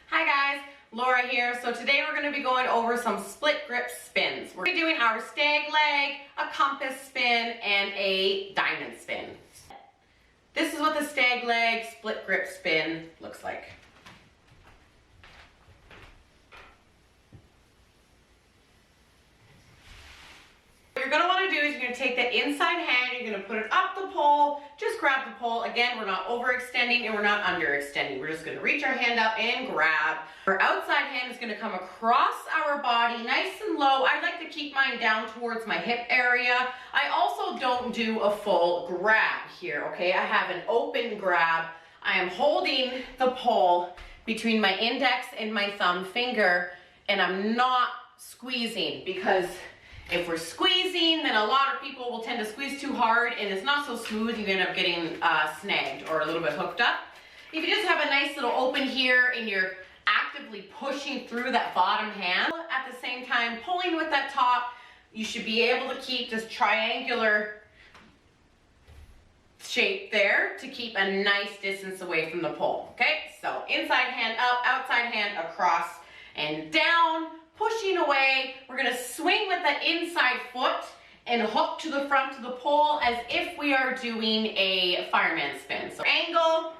Hi guys, Laura here. So today we're going to be going over some split grip spins. We're doing our stag leg, a compass spin, and a diamond spin. This is what the stag leg split grip spin looks like. What you're going to want to do is you're going to take the inside hand, you're going to put it up the pole, just grab the pole. Again, we're not overextending and we're not underextending. We're just going to reach our hand up and grab. Our outside hand is going to come across our body nice and low. I like to keep mine down towards my hip area. I also don't do a full grab here, okay? I have an open grab. I am holding the pole between my index and my thumb finger, and I'm not squeezing, because if we're squeezing, then a lot of people will tend to squeeze too hard and it's not so smooth. You end up getting snagged or a little bit hooked up. If you just have a nice little open here and you're actively pushing through that bottom hand, at the same time pulling with that top, you should be able to keep this triangular shape there to keep a nice distance away from the pole. Okay, so inside hand up, outside hand across and down. Pushing away, we're going to swing with the inside foot and hook to the front of the pole as if we are doing a fireman spin. So angle,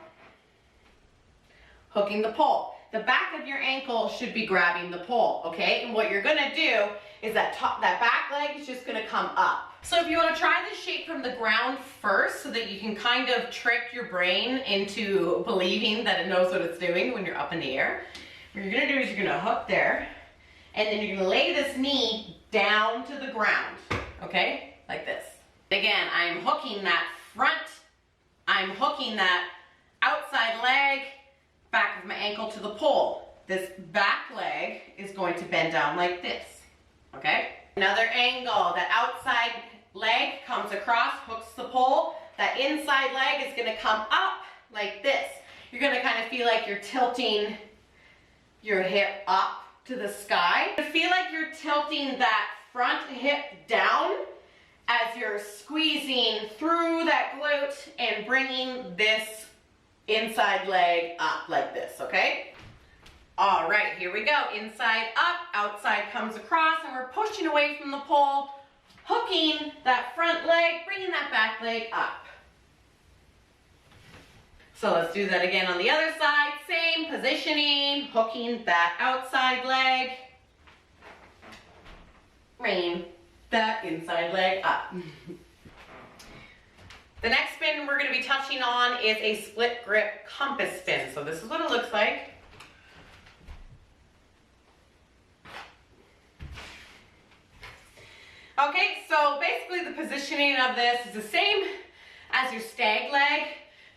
hooking the pole. The back of your ankle should be grabbing the pole, okay? And what you're going to do is that back leg is just going to come up. So if you want to try this shape from the ground first so that you can kind of trick your brain into believing that it knows what it's doing when you're up in the air, what you're going to do is you're going to hook there. And then you're going to lay this knee down to the ground, okay? Like this. Again, I'm hooking that front, I'm hooking that outside leg, back of my ankle to the pole. This back leg is going to bend down like this, okay? Another angle, that outside leg comes across, hooks the pole. That inside leg is going to come up like this. You're going to kind of feel like you're tilting your hip up to the sky. I feel like you're tilting that front hip down as you're squeezing through that glute and bringing this inside leg up like this, okay? All right, here we go. Inside up, outside comes across, and we're pushing away from the pole, hooking that front leg, bringing that back leg up. So let's do that again on the other side. Same positioning, hooking that outside leg, bringing that inside leg up. The next spin we're going to be touching on is a split grip compass spin. So this is what it looks like. Okay, so basically the positioning of this is the same as your stag leg.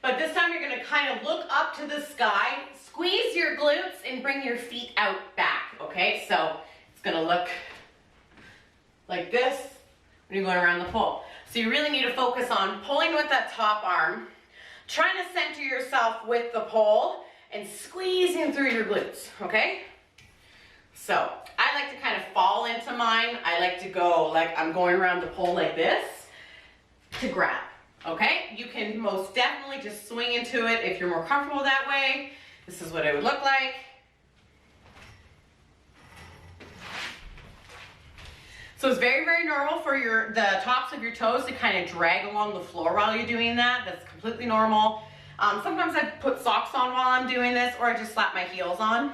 But this time you're going to kind of look up to the sky, squeeze your glutes, and bring your feet out back, okay? So it's going to look like this when you're going around the pole. So you really need to focus on pulling with that top arm, trying to center yourself with the pole, and squeezing through your glutes, okay? So I like to kind of fall into mine. I like to go like I'm going around the pole like this to grab. Okay, you can most definitely just swing into it if you're more comfortable that way. This is what it would look like. So it's very, very normal for the tops of your toes to kind of drag along the floor while you're doing that. That's completely normal. Sometimes I put socks on while I'm doing this, or I just slap my heels on.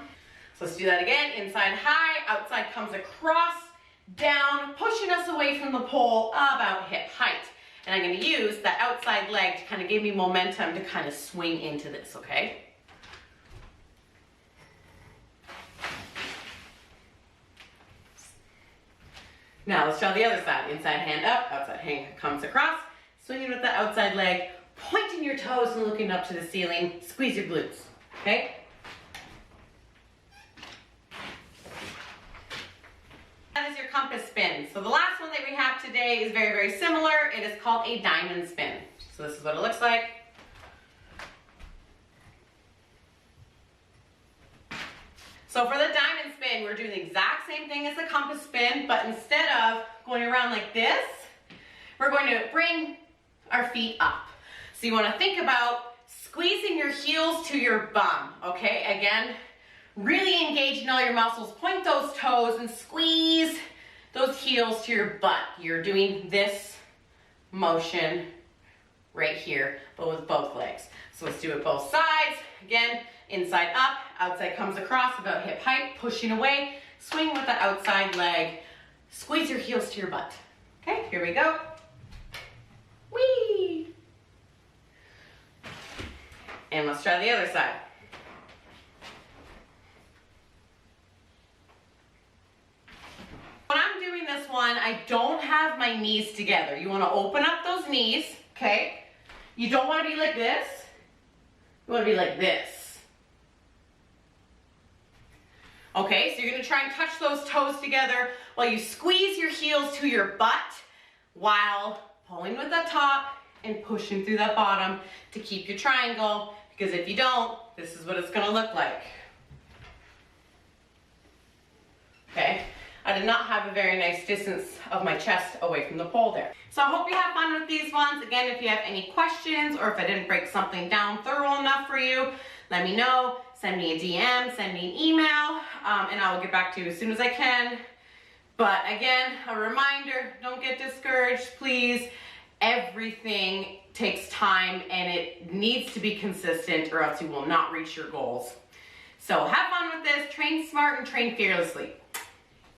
So let's do that again. Inside high, outside comes across, down, pushing us away from the pole about hip height. And I'm going to use that outside leg to kind of give me momentum to kind of swing into this, okay? Now let's try the other side. Inside hand up, outside hand comes across, swinging with the outside leg, pointing your toes and looking up to the ceiling. Squeeze your glutes, okay? That is your compass spin. So the last one that we have today is very, very similar. It is called a diamond spin. So this is what it looks like. So for the diamond spin, we're doing the exact same thing as the compass spin, but instead of going around like this, we're going to bring our feet up. So you want to think about squeezing your heels to your bum, okay? Again, Really engage in all your muscles. Point those toes and squeeze those heels to your butt. You're doing this motion right here, but with both legs. So let's do it both sides. Again, inside up, outside comes across about hip height, pushing away, swing with the outside leg, squeeze your heels to your butt. Okay, here we go. Whee! And let's try the other side. When I'm doing this one, I don't have my knees together. You want to open up those knees, okay? You don't want to be like this. You want to be like this. Okay, so you're going to try and touch those toes together while you squeeze your heels to your butt while pulling with the top and pushing through that bottom to keep your triangle, because if you don't, this is what it's going to look like. Okay, I did not have a very nice distance of my chest away from the pole there. So I hope you have fun with these ones. Again, if you have any questions or if I didn't break something down thorough enough for you, let me know. Send me a DM, send me an email, and I will get back to you as soon as I can. But again, a reminder, don't get discouraged, please. Everything takes time and it needs to be consistent or else you will not reach your goals. So have fun with this, train smart and train fearlessly.